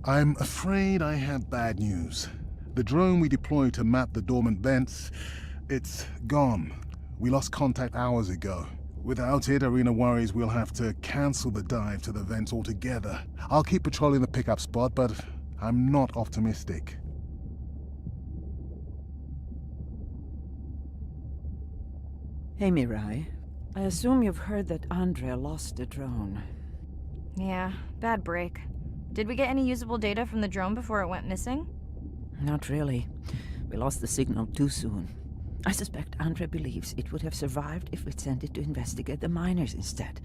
I'm afraid I have bad news. The drone we deployed to map the dormant vents, it's gone. We lost contact hours ago. Without it, Arena worries we'll have to cancel the dive to the vents altogether. I'll keep patrolling the pickup spot, but I'm not optimistic. Hey, Mirai. I assume you've heard that Andrea lost the drone. Yeah, bad break. Did we get any usable data from the drone before it went missing? Not really. We lost the signal too soon. I suspect Andrea believes it would have survived if we'd sent it to investigate the miners instead.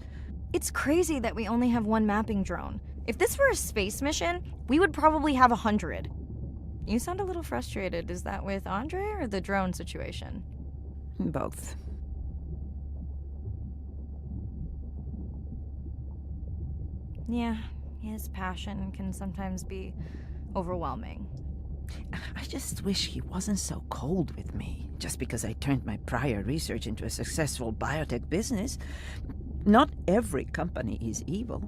It's crazy that we only have one mapping drone. If this were a space mission, we would probably have 100. You sound a little frustrated. Is that with Andrea or the drone situation? Both. Yeah, his passion can sometimes be overwhelming. I just wish he wasn't so cold with me, just because I turned my prior research into a successful biotech business. Not every company is evil.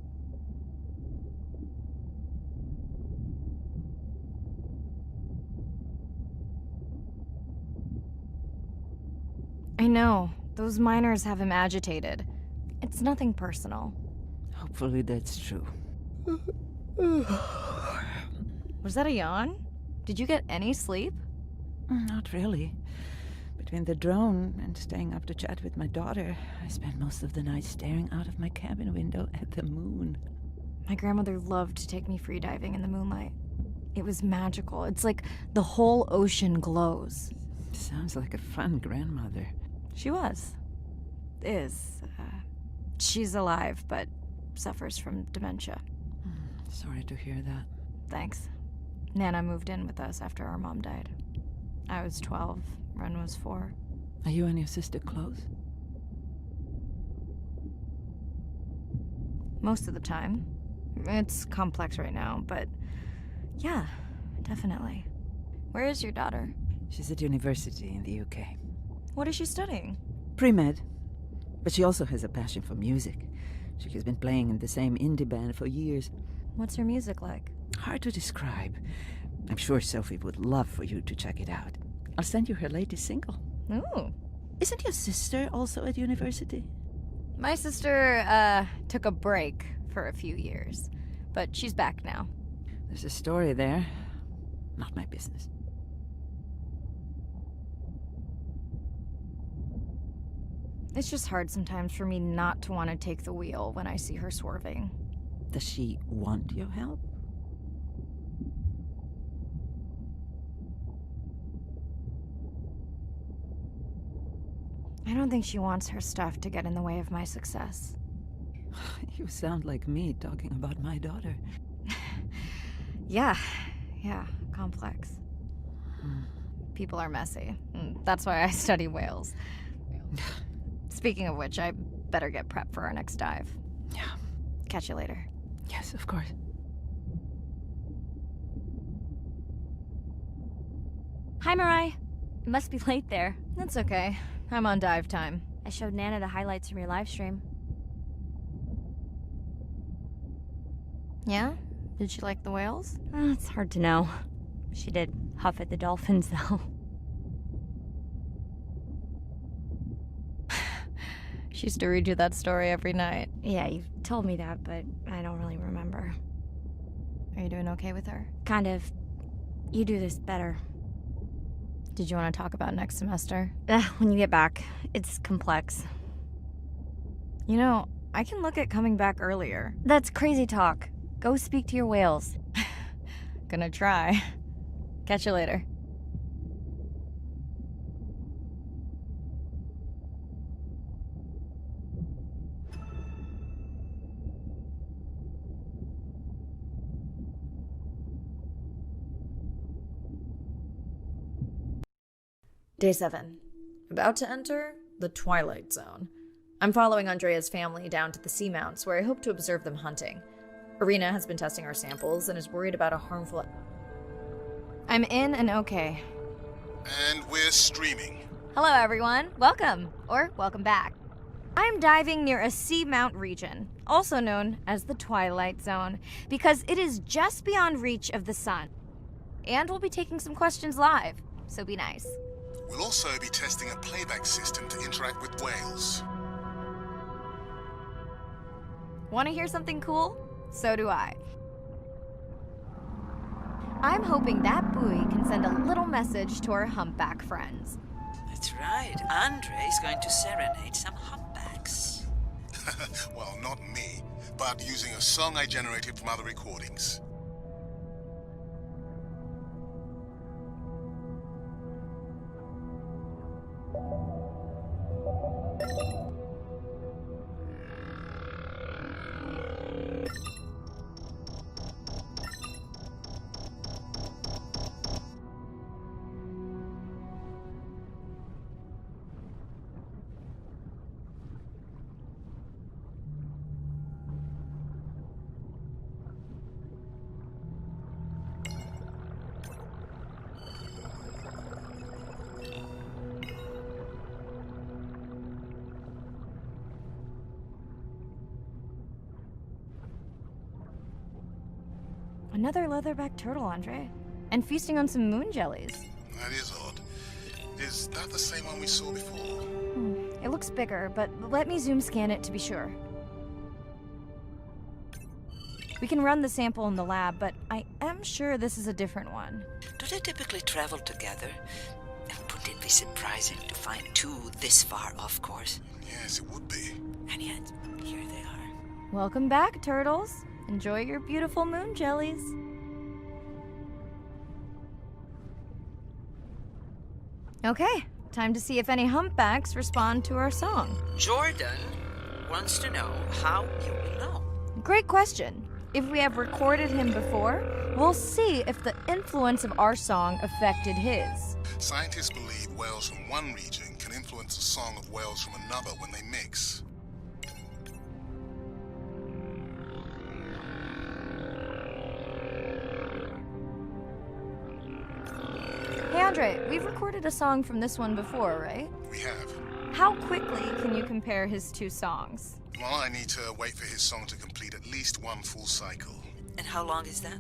I know. Those miners have him agitated. It's nothing personal. Hopefully that's true. Was that a yawn? Did you get any sleep? Not really. Between the drone and staying up to chat with my daughter, I spent most of the night staring out of my cabin window at the moon. My grandmother loved to take me freediving in the moonlight. It was magical. It's like the whole ocean glows. Sounds like a fun grandmother. She was. Is. She's alive, but suffers from dementia. Sorry to hear that. Thanks. Nana moved in with us after our mom died. I was 12, Ren was 4. Are you and your sister close? Most of the time. It's complex right now, but yeah, definitely. Where is your daughter? She's at university in the UK. What is she studying? Pre-med. But she also has a passion for music. She has been playing in the same indie band for years. What's her music like? Hard to describe. I'm sure Sophie would love for you to check it out. I'll send you her latest single. Ooh. Isn't your sister also at university? My sister, took a break for a few years. But she's back now. There's a story there. Not my business. It's just hard sometimes for me not to want to take the wheel when I see her swerving. Does she want your help? I don't think she wants her stuff to get in the way of my success. You sound like me talking about my daughter. Yeah, complex. People are messy. That's why I study whales. Speaking of which, I better get prepped for our next dive. Yeah. Catch you later. Yes, of course. Hi, Mirai. It must be late there. That's okay. I'm on dive time. I showed Nana the highlights from your live stream. Yeah? Did she like the whales? It's hard to know. She did huff at the dolphins, though. She used to read you that story every night. Yeah, you've told me that, but I don't really remember. Are you doing okay with her? Kind of. You do this better. Did you want to talk about next semester? When you get back. It's complex. You know, I can look at coming back earlier. That's crazy talk. Go speak to your whales. Gonna try. Catch you later. Day 7. About to enter the Twilight Zone. I'm following Andrea's family down to the seamounts where I hope to observe them hunting. Arena has been testing our samples and is worried about a harmful... I'm in and okay. And we're streaming. Hello, everyone. Welcome. Or welcome back. I'm diving near a seamount region, also known as the Twilight Zone, because it is just beyond reach of the sun. And we'll be taking some questions live, so be nice. We'll also be testing a playback system to interact with whales. Want to hear something cool? So do I. I'm hoping that buoy can send a little message to our humpback friends. That's right. Andre is going to serenade some humpbacks. Well, not me, but using a song I generated from other recordings. Another leatherback turtle, Andre. And feasting on some moon jellies. That is odd. Is that the same one we saw before? It looks bigger, but let me zoom scan it to be sure. We can run the sample in the lab, but I am sure this is a different one. Do they typically travel together? Wouldn't it be surprising to find two this far off course? Yes, it would be. And yet, here they are. Welcome back, turtles. Enjoy your beautiful moon jellies. Okay, time to see if any humpbacks respond to our song. Jordan wants to know how you will know. Great question. If we have recorded him before, we'll see if the influence of our song affected his. Scientists believe whales from one region can influence the song of whales from another when they mix. Hey Andre, we've recorded a song from this one before, right? We have. How quickly can you compare his two songs? Well, I need to wait for his song to complete at least one full cycle. And how long is that?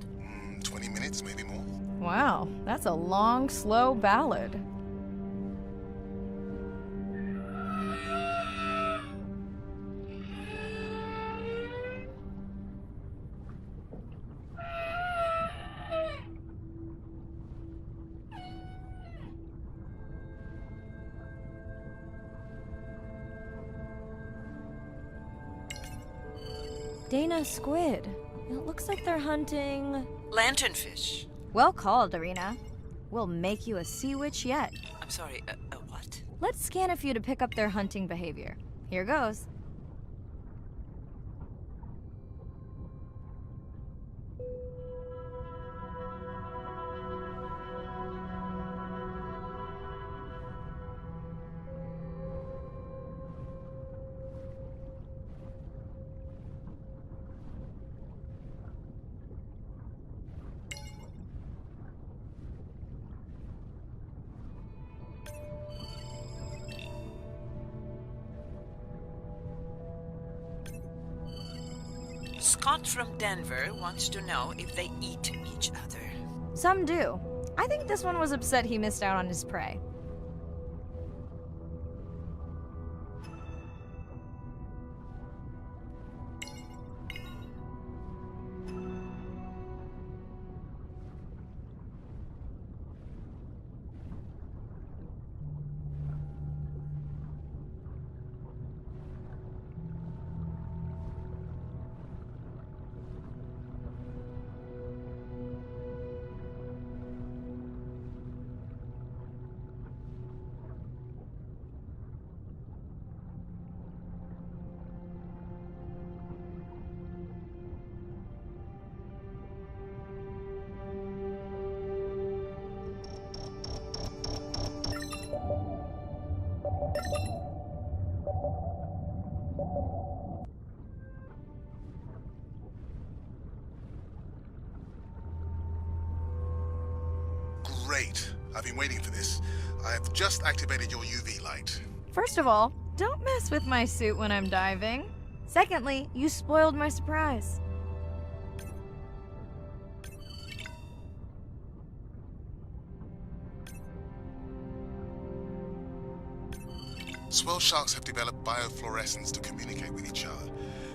20 minutes, maybe more. Wow, that's a long, slow ballad. Dana squid. It looks like they're hunting... Lanternfish. Well called, Arena. We'll make you a sea witch yet. I'm sorry, a what? Let's scan a few to pick up their hunting behavior. Here goes. Scott from Denver wants to know if they eat each other. Some do. I think this one was upset he missed out on his prey. Great. I've been waiting for this. I've just activated your UV light. First of all, don't mess with my suit when I'm diving. Secondly, you spoiled my surprise. Swell sharks have developed biofluorescence to communicate with each other.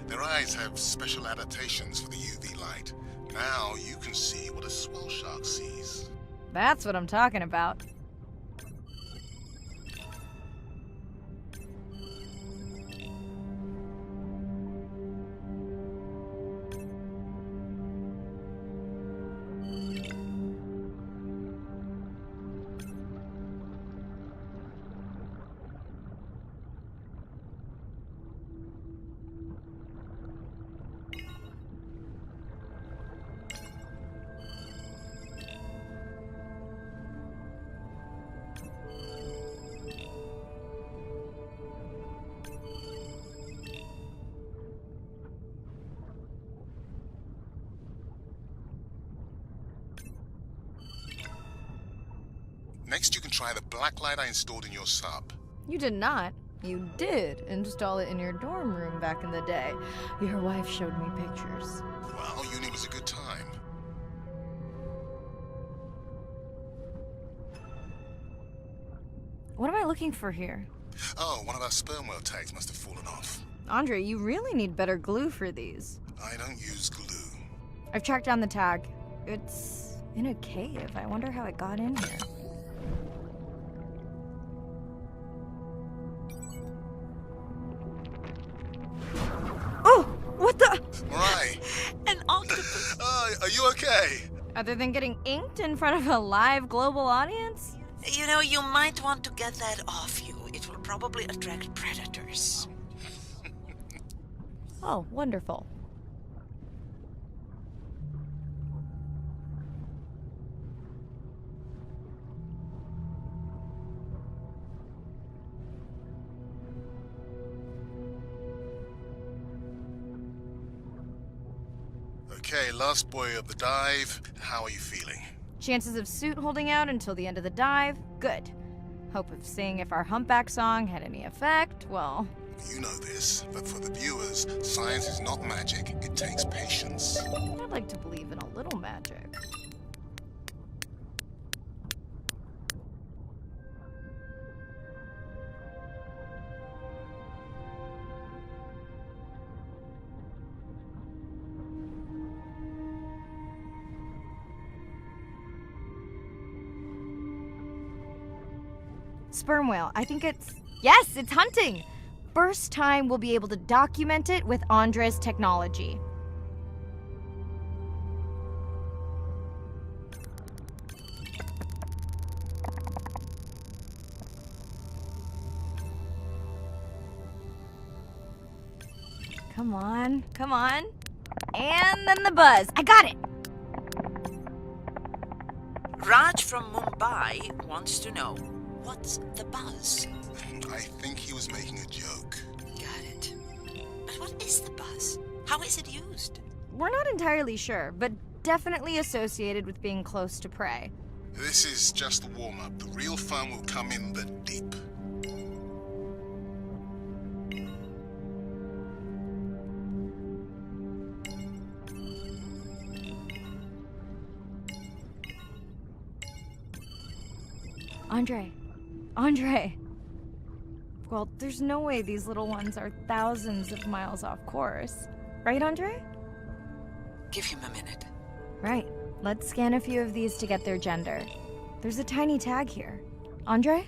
Their eyes have special adaptations for the UV light. Now you can see what a swell shark sees. That's what I'm talking about. Next, you can try the black light I installed in your sub. You did not. You did install it in your dorm room back in the day. Your wife showed me pictures. Well, uni was a good time. What am I looking for here? Oh, one of our sperm whale tags must have fallen off. Andre, you really need better glue for these. I don't use glue. I've tracked down the tag. It's in a cave. I wonder how it got in here. Oh! What the? Mirai! An octopus! Are you okay? Other than getting inked in front of a live global audience? You know, you might want to get that off you. It will probably attract predators. Oh, wonderful. Okay, last buoy of the dive. How are you feeling? Chances of suit holding out until the end of the dive? Good. Hope of seeing if our humpback song had any effect? Well... You know this, but for the viewers, science is not magic. It takes patience. I'd like to believe in a little magic. Sperm whale. I think it's... Yes, it's hunting! First time we'll be able to document it with Andre's technology. Come on, come on. And then the buzz. I got it! Raj from Mumbai wants to know, what's the buzz? I think he was making a joke. Got it. But what is the buzz? How is it used? We're not entirely sure, but definitely associated with being close to prey. This is just the warm-up. The real fun will come in the deep. Andre. Well, there's no way these little ones are thousands of miles off course. Right, Andre? Give him a minute. Right. Let's scan a few of these to get their gender. There's a tiny tag here. Andre?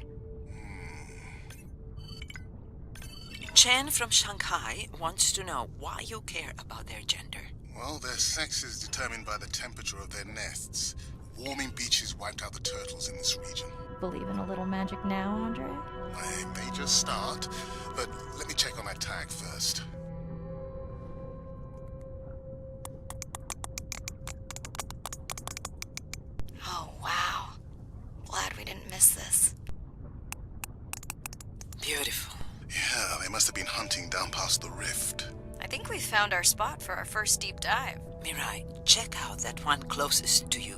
Chen from Shanghai wants to know why you care about their gender. Well, their sex is determined by the temperature of their nests. Warming beaches wiped out the turtles in this region. Believe in a little magic now, Andre? I may just start, but let me check on that tag first. Oh, wow. Glad we didn't miss this. Beautiful. Yeah, they must have been hunting down past the rift. I think we found our spot for our first deep dive. Mirai, check out that one closest to you.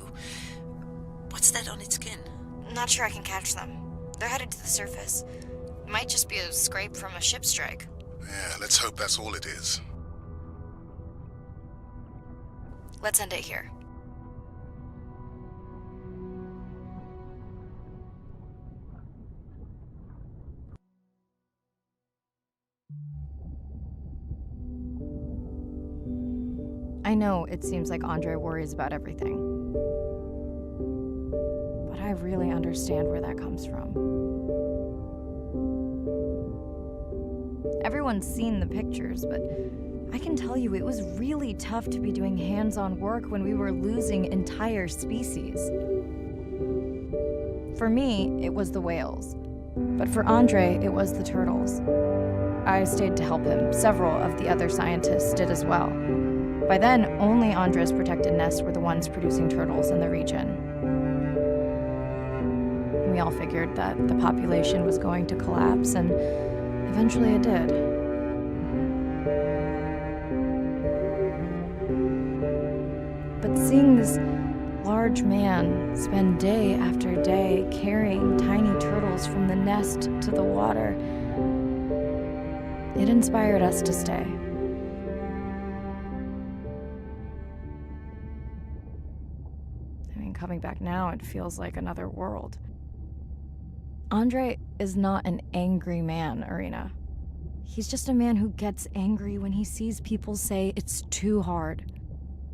What's that on its skin? Not sure I can catch them. They're headed to the surface. Might just be a scrape from a ship strike. Yeah, let's hope that's all it is. Let's end it here. I know it seems like Andre worries about everything. But I really understand where that comes from. Everyone's seen the pictures, but I can tell you it was really tough to be doing hands-on work when we were losing entire species. For me, it was the whales. But for Andre, it was the turtles. I stayed to help him. Several of the other scientists did as well. By then, only Andre's protected nests were the ones producing turtles in the region. We all figured that the population was going to collapse, and eventually it did. But seeing this large man spend day after day carrying tiny turtles from the nest to the water, it inspired us to stay. Coming back now, it feels like another world. Andre is not an angry man, Irina. He's just a man who gets angry when he sees people say it's too hard,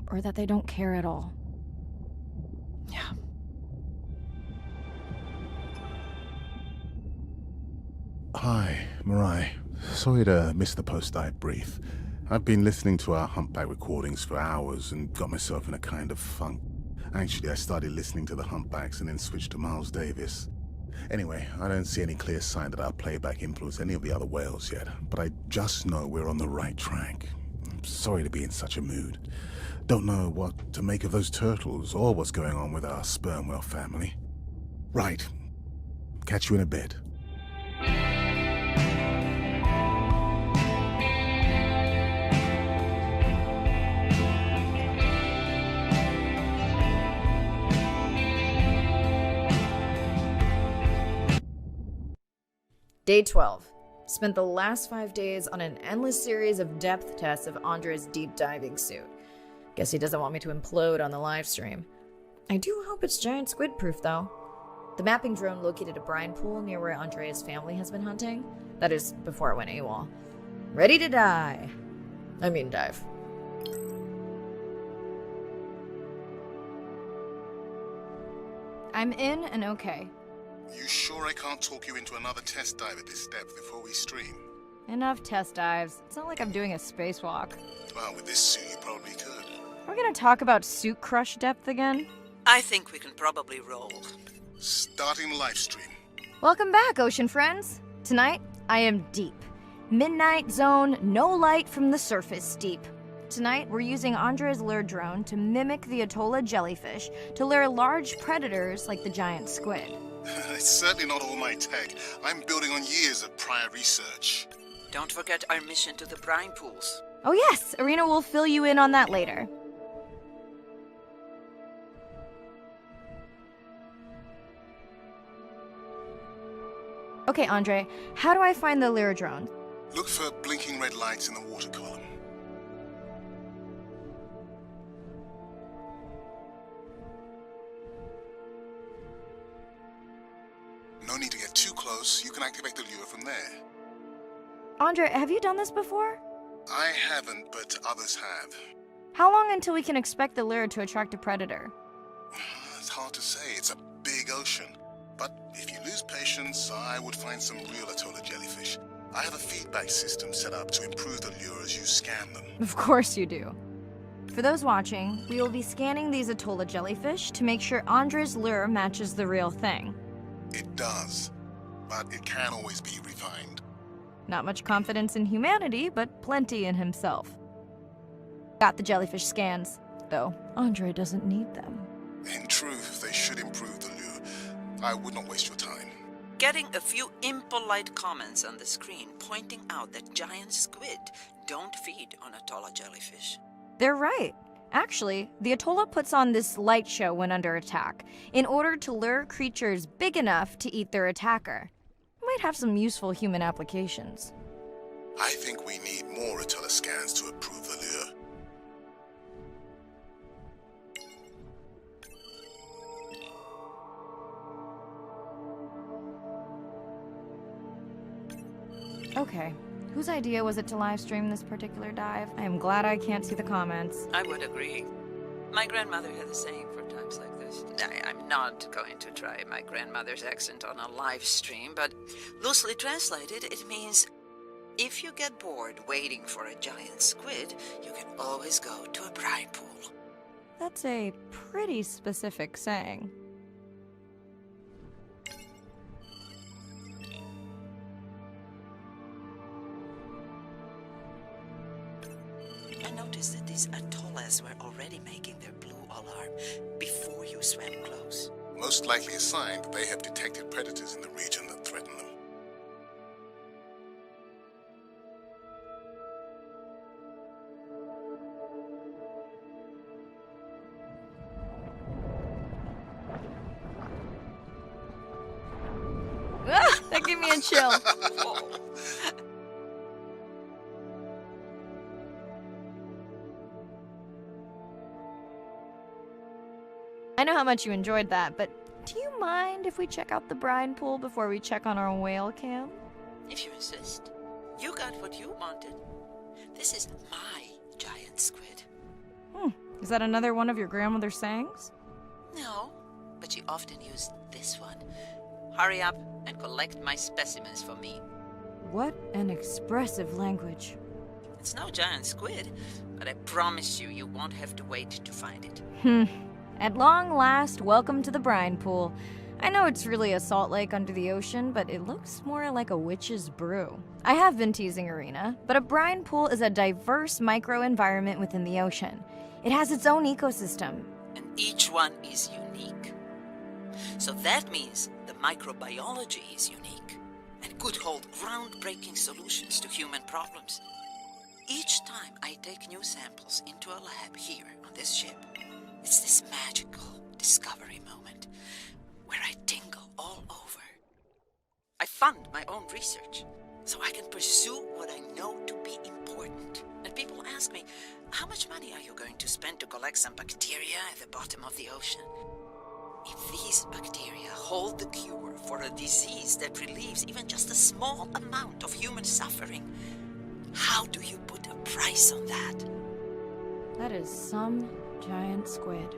or that they don't care at all. Yeah. Hi, Mirai. Sorry to miss the post-dive brief. I've been listening to our humpback recordings for hours and got myself in a kind of funk. Actually, I started listening to the humpbacks and then switched to Miles Davis. Anyway, I don't see any clear sign that our playback influenced any of the other whales yet, but I just know we're on the right track. I'm sorry to be in such a mood. Don't know what to make of those turtles or what's going on with our sperm whale family. Right. Catch you in a bit. Day 12. Spent the last 5 days on an endless series of depth tests of Andre's deep diving suit. Guess he doesn't want me to implode on the live stream. I do hope it's giant squid proof though. The mapping drone located a brine pool near where Andrea's family has been hunting. That is, before it went AWOL. Ready to dive. I'm in and okay. You sure I can't talk you into another test dive at this depth before we stream? Enough test dives. It's not like I'm doing a spacewalk. Well, with this suit you probably could. We're gonna talk about suit crush depth again? I think we can probably roll. Starting the live stream. Welcome back, ocean friends. Tonight, I am deep. Midnight zone, no light from the surface deep. Tonight, we're using Andre's lure drone to mimic the Atolla jellyfish to lure large predators like the giant squid. It's certainly not all my tech. I'm building on years of prior research. Don't forget our mission to the brine pools. Oh yes, Irina will fill you in on that later. Okay, Andre, how do I find the lure drone? Look for blinking red lights in the water column. No need to get too close. You can activate the lure from there. Andre, have you done this before? I haven't, but others have. How long until we can expect the lure to attract a predator? It's hard to say. It's a big ocean. But if you lose patience, I would find some real Atolla jellyfish. I have a feedback system set up to improve the lure as you scan them. Of course you do. For those watching, we will be scanning these Atolla jellyfish to make sure Andre's lure matches the real thing. It does, but it can always be refined. Not much confidence in humanity, but plenty in himself. Got the jellyfish scans, though Andre doesn't need them. In truth, they should improve the lure. I would not waste your time. Getting a few impolite comments on the screen pointing out that giant squid don't feed on Atolla jellyfish. They're right. Actually, the Atolla puts on this light show when under attack, in order to lure creatures big enough to eat their attacker. might have some useful human applications. I think we need more Atula scans to approve the lure. Okay, whose idea was it to live stream this particular dive? I am glad I can't see the comments. I would agree. My grandmother had the saying for times like this. I'm not going to try my grandmother's accent on a live stream, but loosely translated, it means if you get bored waiting for a giant squid, you can always go to a brine pool. That's a pretty specific saying. I noticed that these atollas were already making their blue alarm before you swam close. Most likely a sign that they have detected predators in the region that threaten them. Ah, that gave me a chill. I know how much you enjoyed that, but do you mind if we check out the brine pool before we check on our whale cam? If you insist. You got what you wanted. This is my giant squid. Is that another one of your grandmother's sayings? No, but she often used this one. Hurry up and collect my specimens for me. What an expressive language. It's no giant squid, but I promise you, you won't have to wait to find it. At long last, welcome to the brine pool. I know it's really a salt lake under the ocean, but it looks more like a witch's brew. I have been teasing Arena, but a brine pool is a diverse microenvironment within the ocean. It has its own ecosystem. And each one is unique. So that means the microbiology is unique and could hold groundbreaking solutions to human problems. Each time I take new samples into a lab here on this ship, it's this magical discovery moment where I tingle all over. I fund my own research so I can pursue what I know to be important. And people ask me, how much money are you going to spend to collect some bacteria at the bottom of the ocean? If these bacteria hold the cure for a disease that relieves even just a small amount of human suffering, how do you put a price on that? That is some giant squid.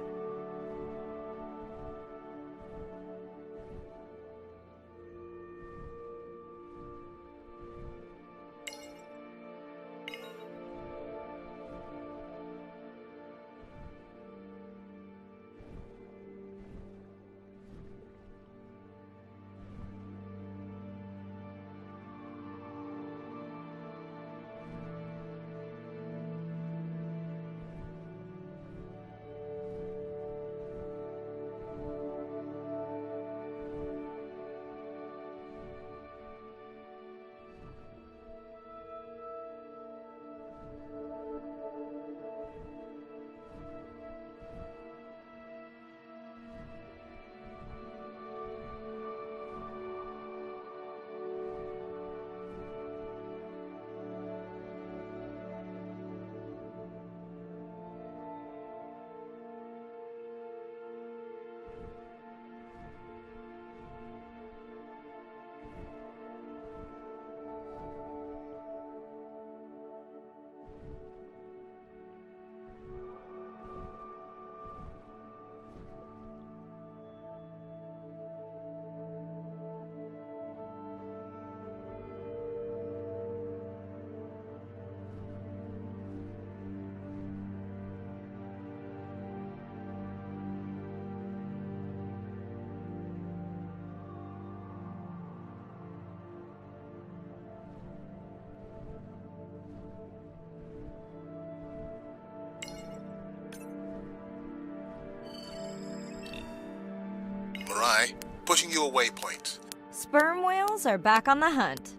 Mirai, pushing you a waypoint. Sperm whales are back on the hunt.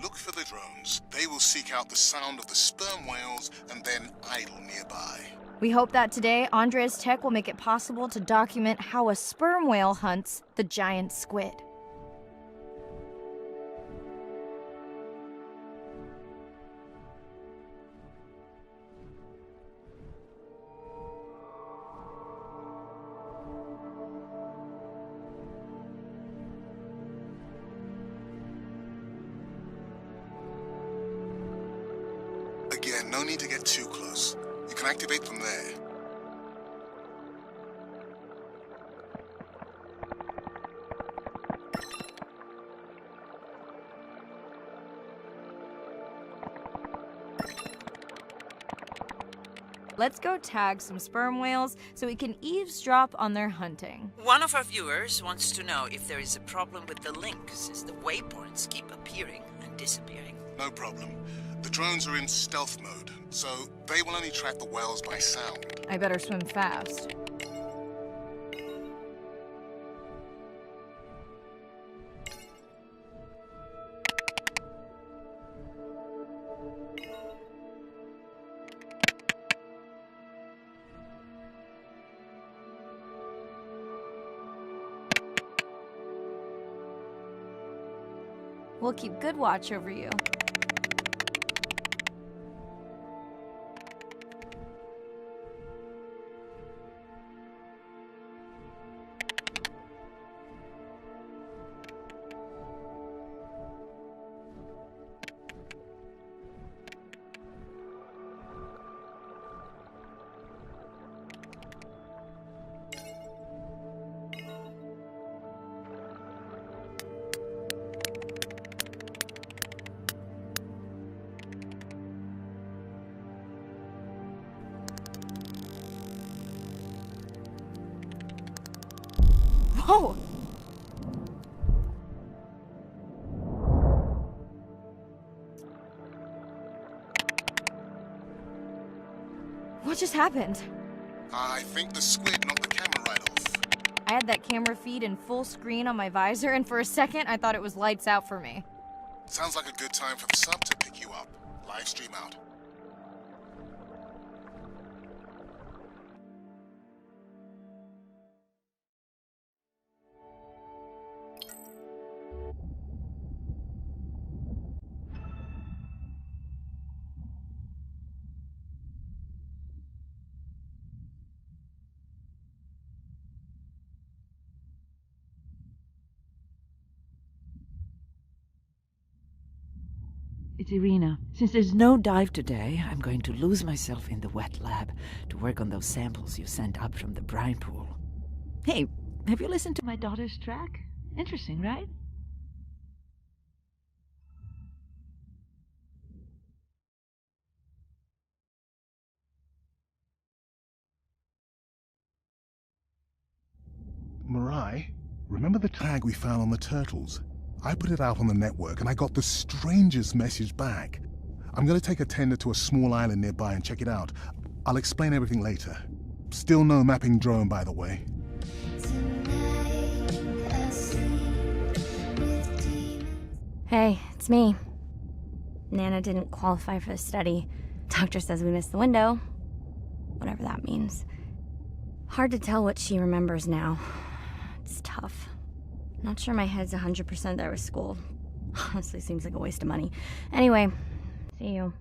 Look for the drones. They will seek out the sound of the sperm whales and then idle nearby. We hope that today, Andrea's tech will make it possible to document how a sperm whale hunts the giant squid. Again, no need to get too close. You can activate from there. Let's go tag some sperm whales so we can eavesdrop on their hunting. One of our viewers wants to know if there is a problem with the link, since the waypoints keep appearing and disappearing. No problem. The drones are in stealth mode, so they will only track the whales by sound. I better swim fast. We'll keep good watch over you. Whoa! What just happened? I think the squid knocked the camera right off. I had that camera feed in full screen on my visor, and for a second I thought it was lights out for me. Sounds like a good time for the sub to pick you up. Live stream out. It's Irina. Since there's no dive today, I'm going to lose myself in the wet lab to work on those samples you sent up from the brine pool. Hey, have you listened to my daughter's track? Interesting, right? Mirai, remember the tag we found on the turtles? I put it out on the network and I got the strangest message back. I'm gonna take a tender to a small island nearby and check it out. I'll explain everything later. Still no mapping drone, by the way. Hey, it's me. Nana didn't qualify for the study. Doctor says we missed the window. Whatever that means. Hard to tell what she remembers now. It's tough. Not sure my head's 100% there with school. Honestly, seems like a waste of money. Anyway, see you.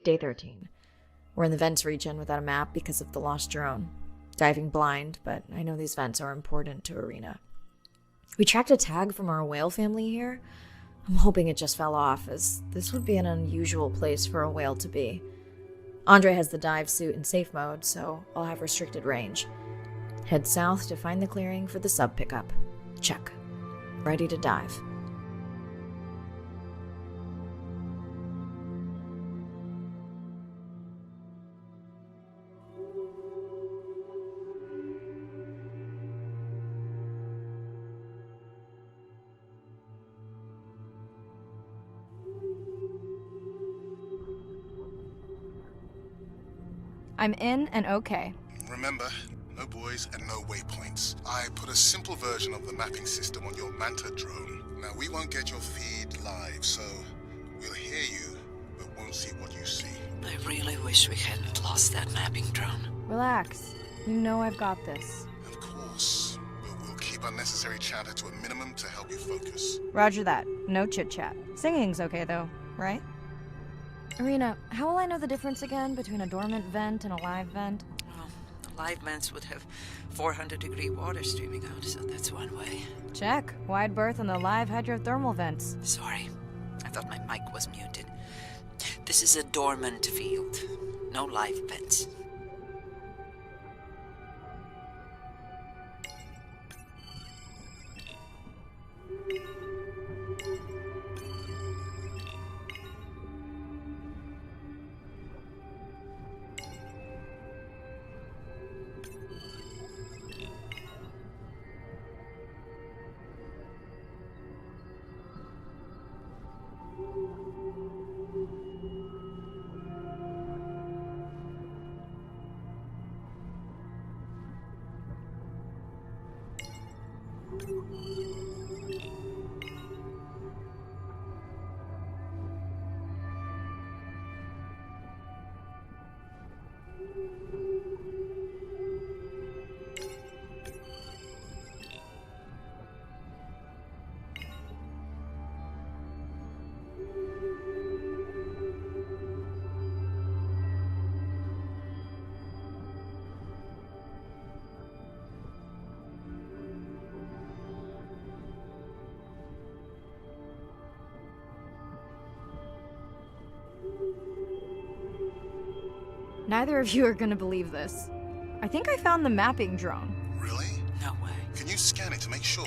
Day 13. We're in the vents region without a map because of the lost drone. Diving blind, but I know these vents are important to Irina. We tracked a tag from our whale family here. I'm hoping it just fell off, as this would be an unusual place for a whale to be. Andre has the dive suit in safe mode, so I'll have restricted range. Head south to find the clearing for the sub pickup. Check. Ready to dive. I'm in and okay. Remember, No buoys and no waypoints. I put a simple version of the mapping system on your Manta drone. Now, we won't get your feed live, so we'll hear you, but won't see what you see. I really wish we hadn't lost that mapping drone. Relax. You know I've got this. Of course, but we'll keep unnecessary chatter to a minimum to help you focus. Roger that. No chit-chat. Singing's okay, though, right? Irina, how will I know the difference again between a dormant vent and a live vent? Well, the live vents would have 400-degree water streaming out, so that's one way. Check. Wide berth on the live hydrothermal vents. Sorry, I thought my mic was muted. This is a dormant field. No live vents. Neither of you are gonna believe this. I think I found the mapping drone. Really? No way. Can you scan it to make sure?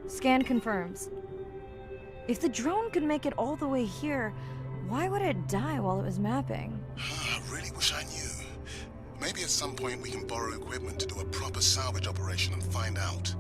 Scan confirms. If the drone could make it all the way here, why would it die while it was mapping? I really wish I knew. Maybe at some point we can borrow equipment to do a proper salvage operation and find out.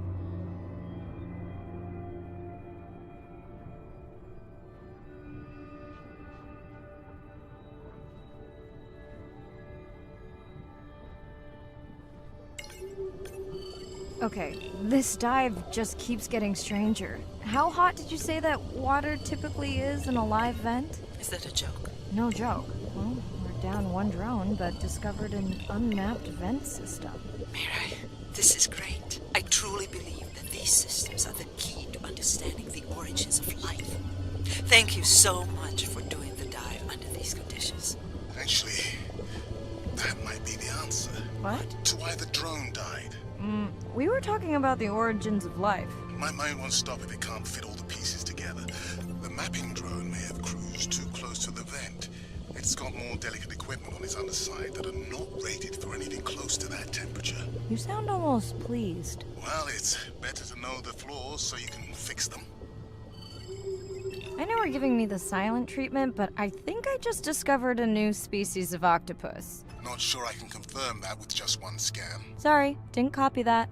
Okay, this dive just keeps getting stranger. How hot did you say that water typically is in a live vent? Is that a joke? No joke. Well, we're down one drone, but discovered an unmapped vent system. Mirai, this is great. I truly believe that these systems are the key to understanding the origins of life. Thank you so much for doing the dive under these conditions. Actually, that might be the answer. What? To why the drone died. We were talking about the origins of life. My mind won't stop if it can't fit all the pieces together. The mapping drone may have cruised too close to the vent. It's got more delicate equipment on its underside that are not rated for anything close to that temperature. You sound almost pleased. Well, it's better to know the flaws so you can fix them. I know we're giving me the silent treatment, but I think I just discovered a new species of octopus. Not sure I can confirm that with just one scan. Sorry, didn't copy that.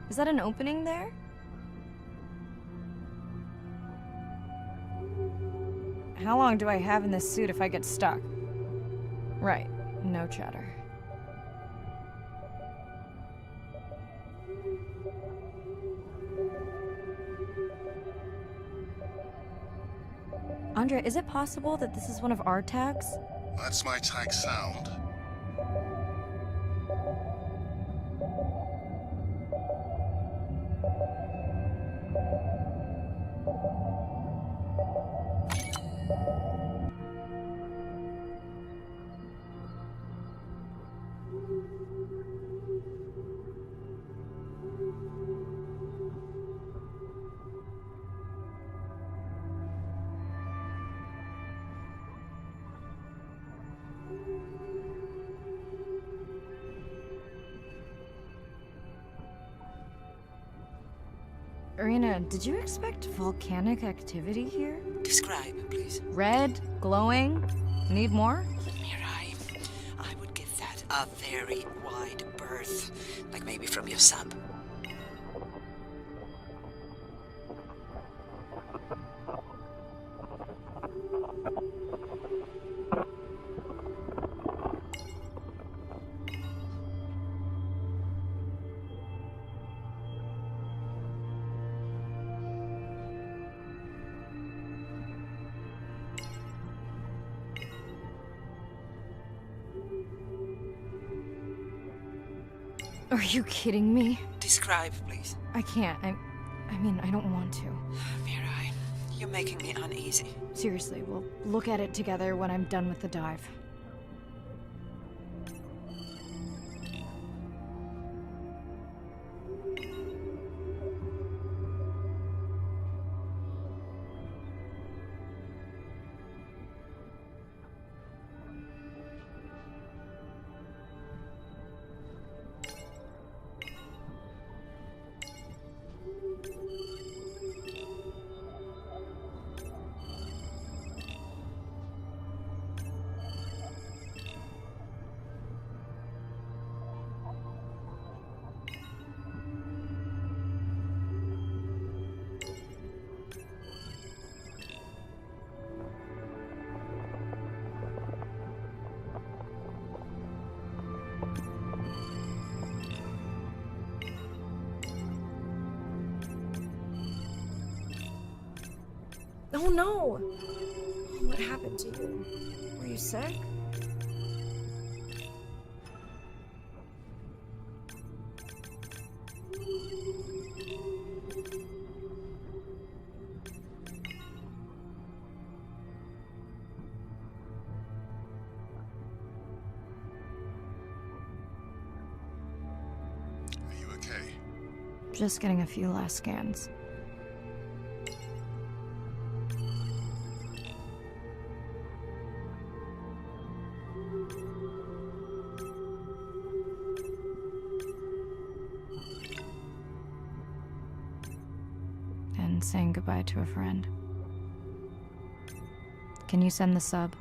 Is that an opening there? How long do I have in this suit if I get stuck? Right, no chatter. Andrea, is it possible that this is one of our tags? That's my tag sound. Irina, did you expect volcanic activity here? Describe, please. Red, glowing. Need more? Mirai, I would give that a very wide berth. Like maybe from your sub. Are you kidding me? Describe, please. I can't. I mean, I don't want to. Mirai, you're making me uneasy. Seriously, we'll look at it together when I'm done with the dive. Oh no! What happened to you? Were you sick? Are you okay? Just getting a few last scans. And saying goodbye to a friend. Can you send the sub?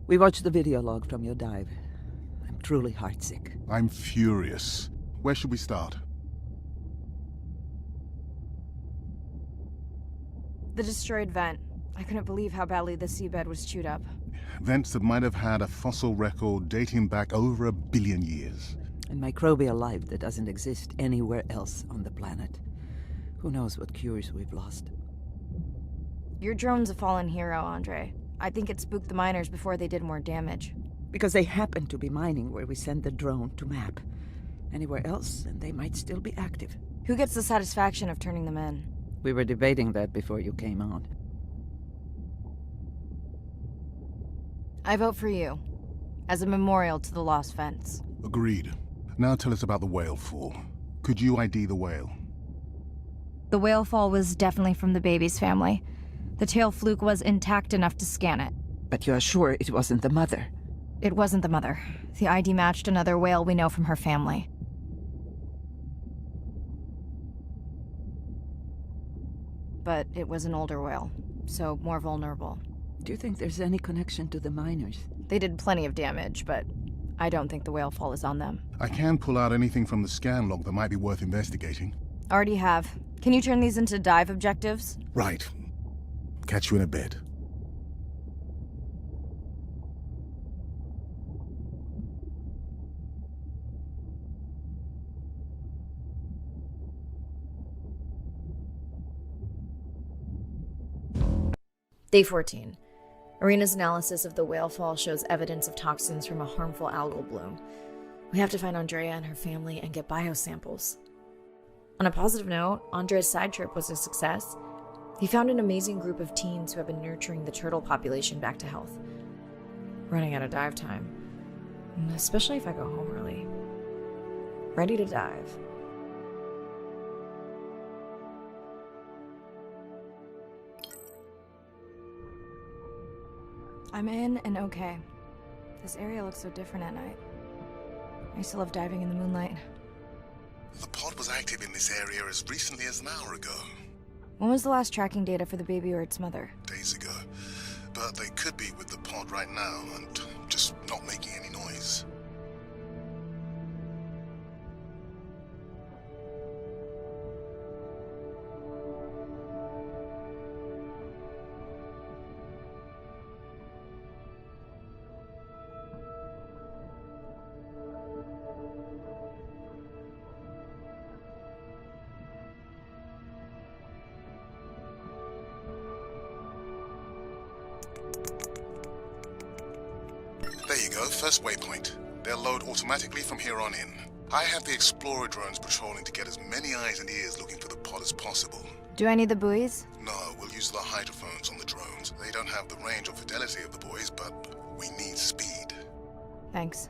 We watched the video log from your dive. I'm truly heartsick. I'm furious. Where should we start? The destroyed vent. I couldn't believe how badly the seabed was chewed up. Vents that might have had a fossil record dating back over 1 billion years. And microbial life that doesn't exist anywhere else on the planet. Who knows what cures we've lost. Your drone's a fallen hero, Andre. I think it spooked the miners before they did more damage. Because they happen to be mining where we send the drone to map. Anywhere else, and they might still be active. Who gets the satisfaction of turning them in? We were debating that before you came on. I vote for you. As a memorial to the lost vents. Agreed. Now tell us about the whale fall. Could you ID the whale? The whale fall was definitely from the baby's family. The tail fluke was intact enough to scan it. But you're sure it wasn't the mother? It wasn't the mother. The ID matched another whale we know from her family. But it was an older whale, so more vulnerable. Do you think there's any connection to the miners? They did plenty of damage, but I don't think the whale fall is on them. I can pull out anything from the scan log that might be worth investigating. Already have. Can you turn these into dive objectives? Right. Catch you in a bit. Day 14. Irina's analysis of the whale fall shows evidence of toxins from a harmful algal bloom. We have to find Andrea and her family and get biosamples. On a positive note, Andre's side trip was a success. He found an amazing group of teens who have been nurturing the turtle population back to health. Running out of dive time, especially if I go home early. Ready to dive. I'm in and okay. This area looks so different at night. I used to love diving in the moonlight. The pod was active in this area as recently as an hour ago. When was the last tracking data for the baby or its mother? Days ago. But they could be with the pod right now and just not making any noise. There you go, first waypoint. They'll load automatically from here on in. I have the explorer drones patrolling to get as many eyes and ears looking for the pod as possible. Do I need the buoys? No, we'll use the hydrophones on the drones. They don't have the range or fidelity of the boys, but we need speed. Thanks.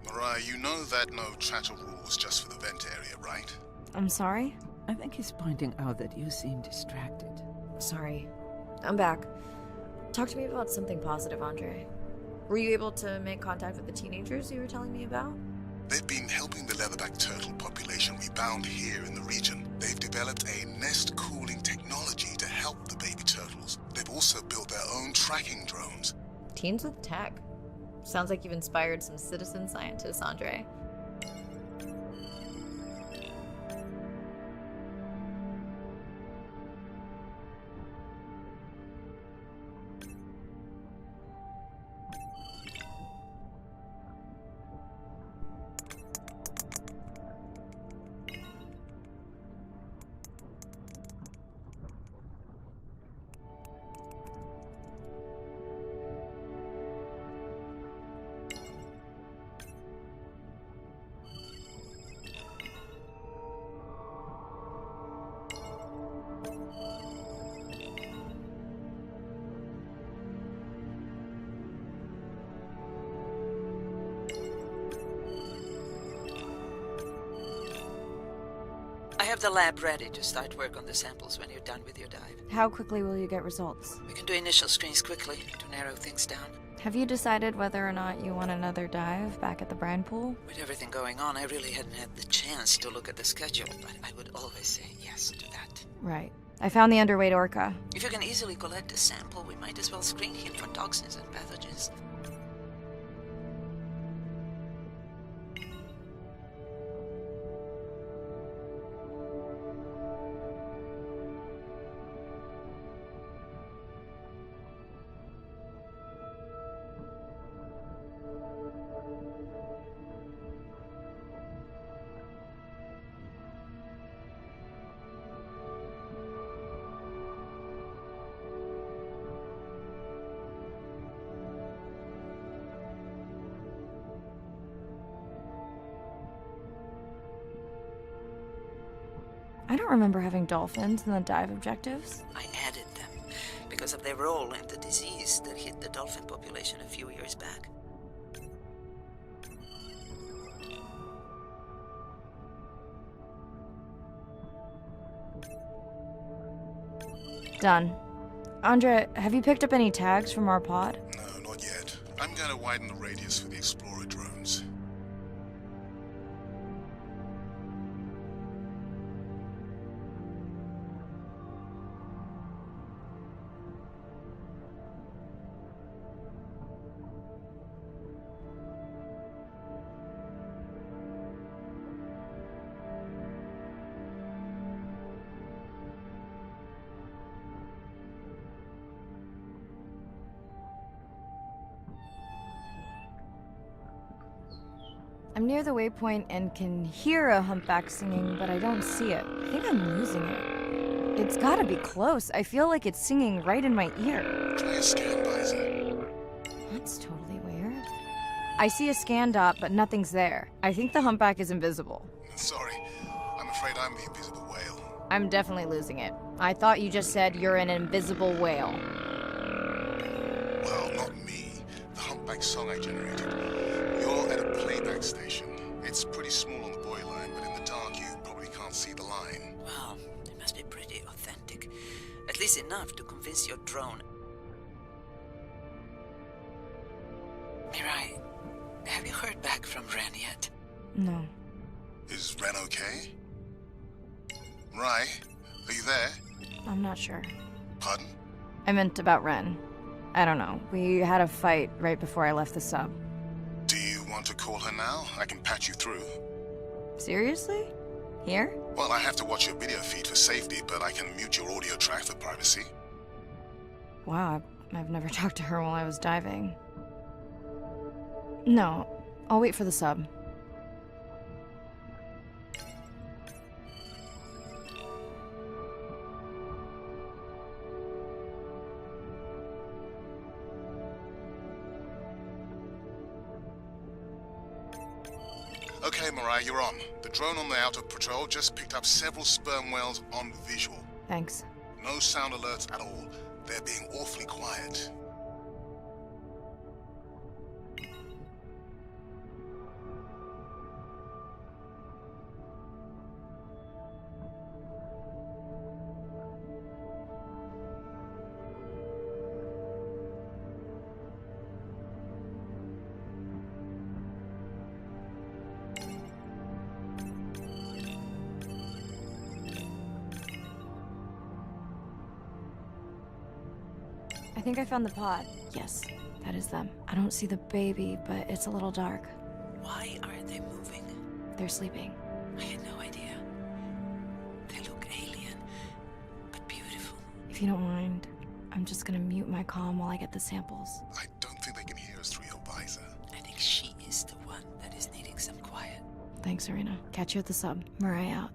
Mariah, you know that no chatter rule was just for the vent area, right? I'm sorry? I think he's pointing out that you seem distracted. Sorry. I'm back. Talk to me about something positive, Andre. Were you able to make contact with the teenagers you were telling me about? They've been helping the leatherback turtle population rebound here in the region. They've developed a nest cooling technology to help the baby turtles. They've also built their own tracking drones. Teens with tech. Sounds like you've inspired some citizen scientists, Andre. I have the lab ready to start work on the samples when you're done with your dive. How quickly will you get results? We can do initial screens quickly to narrow things down. Have you decided whether or not you want another dive back at the brine pool? With everything going on, I really hadn't had the chance to look at the schedule, but I would always say yes to that. Right. I found the underweight orca. If you can easily collect a sample, we might as well screen him for toxins and pathogens. I don't remember having dolphins in the dive objectives. I added them because of their role in the disease that hit the dolphin population a few years back. Done. Andre, have you picked up any tags from our pod? No, not yet. I'm going to widen the radius for the explorer drones. I'm near the waypoint and can hear a humpback singing, but I don't see it. I think I'm losing it. It's gotta be close. I feel like it's singing right in my ear. Try a scan visor. That's totally weird. I see a scan dot, but nothing's there. I think the humpback is invisible. Sorry. afraid I'm the invisible whale. I'm definitely losing it. I thought you just said you're an invisible whale. Well, not me. The humpback song I generated. You're at a playback station. It's pretty small on the buoy line, but in the dark you probably can't see the line. Wow, it must be pretty authentic. At least enough to convince your drone. Mirai, have you heard back from Ren yet? No. Is Ren okay? Mirai, are you there? I'm not sure. Pardon? I meant about Ren. I don't know. We had a fight right before I left the sub. Do you want to call her now? I can patch you through. Seriously? Here? Well, I have to watch your video feed for safety, but I can mute your audio track for privacy. Wow, I've never talked to her while I was diving. No, I'll wait for the sub. Okay, Mirai, you're on. The drone on the outer patrol just picked up several sperm whales on visual. Thanks. No sound alerts at all. They're being awfully quiet. I think I found the pod. Yes, that is them. I don't see the baby, but it's a little dark. Why aren't they moving? They're sleeping. I had no idea. They look alien, but beautiful. If you don't mind, I'm just gonna mute my comm while I get the samples. I don't think they can hear us through your visor. I think she is the one that is needing some quiet. Thanks, Arena. Catch you at the sub. Mirai out.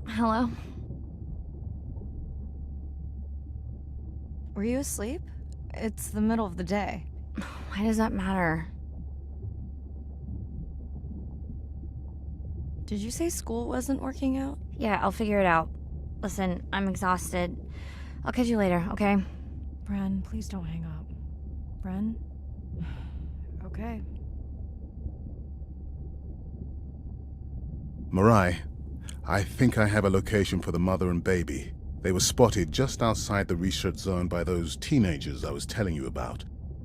Hello? Were you asleep? It's the middle of the day. Why does that matter? Did you say school wasn't working out? Yeah, I'll figure it out. Listen, I'm exhausted. I'll catch you later, okay? Bren, please don't hang up. Bren? Okay. Mirai, I think I have a location for the mother and baby. They were spotted just outside the research zone by those teenagers I was telling you about.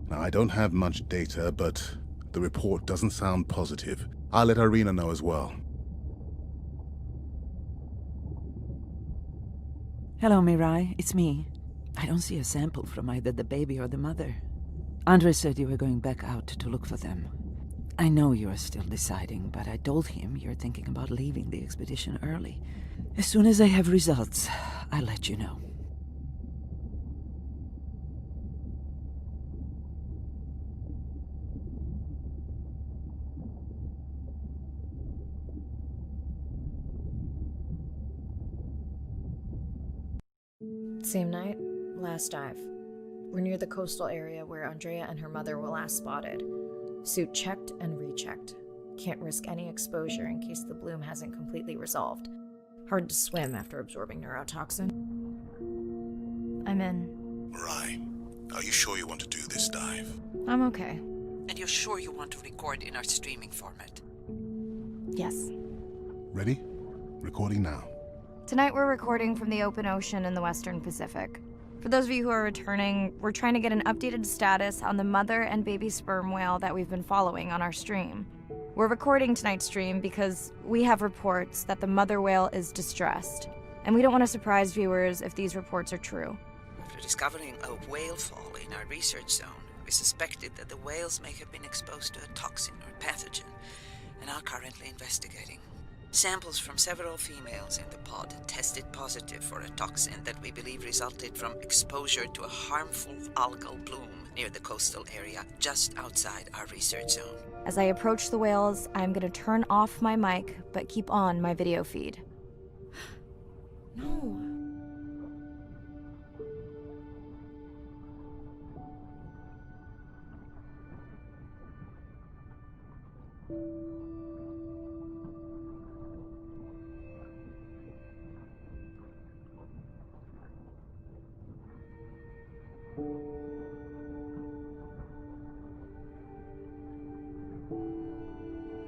Now, I don't have much data, but the report doesn't sound positive. I'll let Irina know as well. Hello, Mirai. It's me. I don't see a sample from either the baby or the mother. Andre said you were going back out to look for them. I know you are still deciding, but I told him you're thinking about leaving the expedition early. As soon as I have results, I'll let you know. Same night, last dive. We're near the coastal area where Andrea and her mother were last spotted. Suit checked and rechecked. Can't risk any exposure in case the bloom hasn't completely resolved. Hard to swim after absorbing neurotoxin. I'm in. Right. Are you sure you want to do this dive? I'm okay. And you're sure you want to record in our streaming format? Yes. Ready? Recording now. Tonight we're recording from the open ocean in the Western Pacific. For those of you who are returning, we're trying to get an updated status on the mother and baby sperm whale that we've been following on our stream. We're recording tonight's stream because we have reports that the mother whale is distressed, and we don't want to surprise viewers if these reports are true. After discovering a whale fall in our research zone, we suspected that the whales may have been exposed to a toxin or pathogen, and are currently investigating. Samples from several females in the pod tested positive for a toxin that we believe resulted from exposure to a harmful algal bloom near the coastal area just outside our research zone. As I approach the whales, I'm going to turn off my mic, but keep on my video feed. No.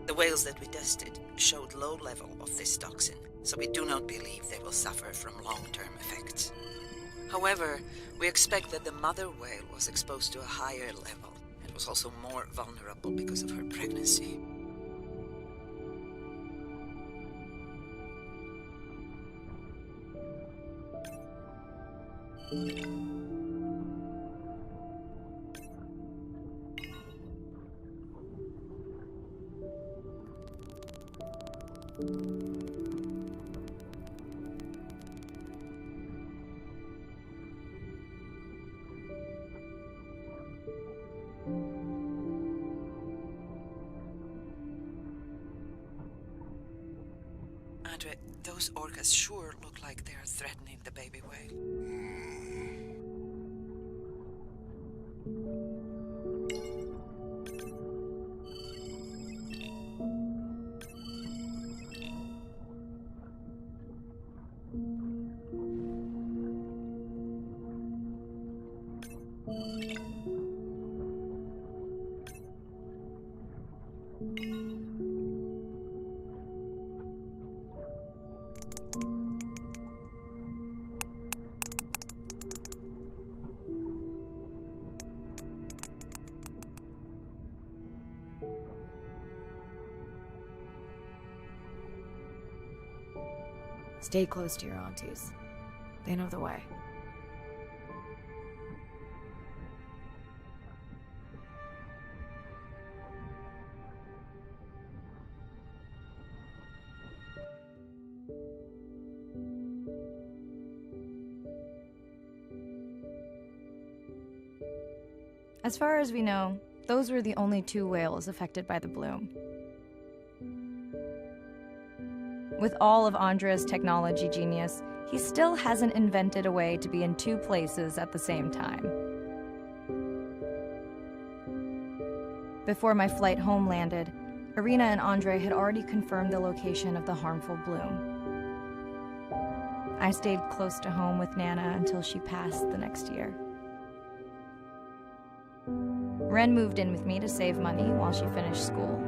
The whales that we tested showed low level of this toxin, so we do not believe they will suffer from long-term effects. However, we expect that the mother whale was exposed to a higher level and was also more vulnerable because of her pregnancy. Andre, those orcas sure look like they are threatening the baby whale. Stay close to your aunties. They know the way. As far as we know, those were the only 2 whales affected by the bloom. With all of Andrea's technology genius, he still hasn't invented a way to be in 2 places at the same time. Before my flight home landed, Irina and Andre had already confirmed the location of the harmful bloom. I stayed close to home with Nana until she passed the next year. Ren moved in with me to save money while she finished school,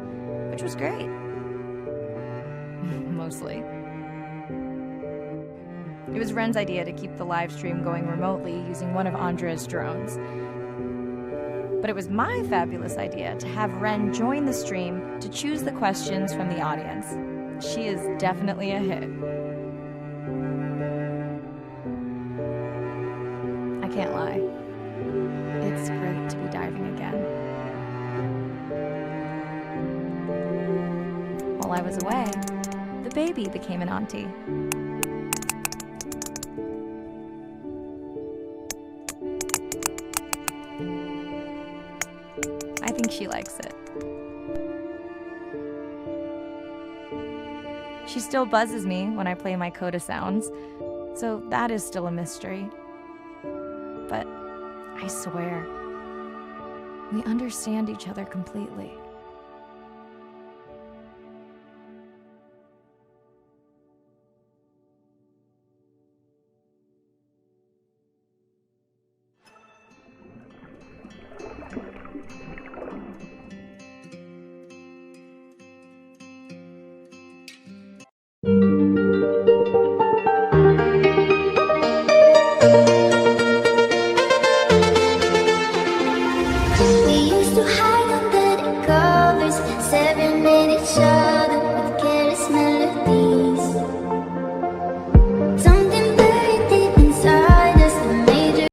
which was great. Mostly. It was Ren's idea to keep the live stream going remotely using one of Andrea's drones. But it was my fabulous idea to have Ren join the stream to choose the questions from the audience. She is definitely a hit. I can't lie. It's great to be diving again. While I was away, the baby became an auntie. I think she likes it. She still buzzes me when I play my coda sounds, so that is still a mystery. But I swear, we understand each other completely. We used to hide under the covers, staring at each other.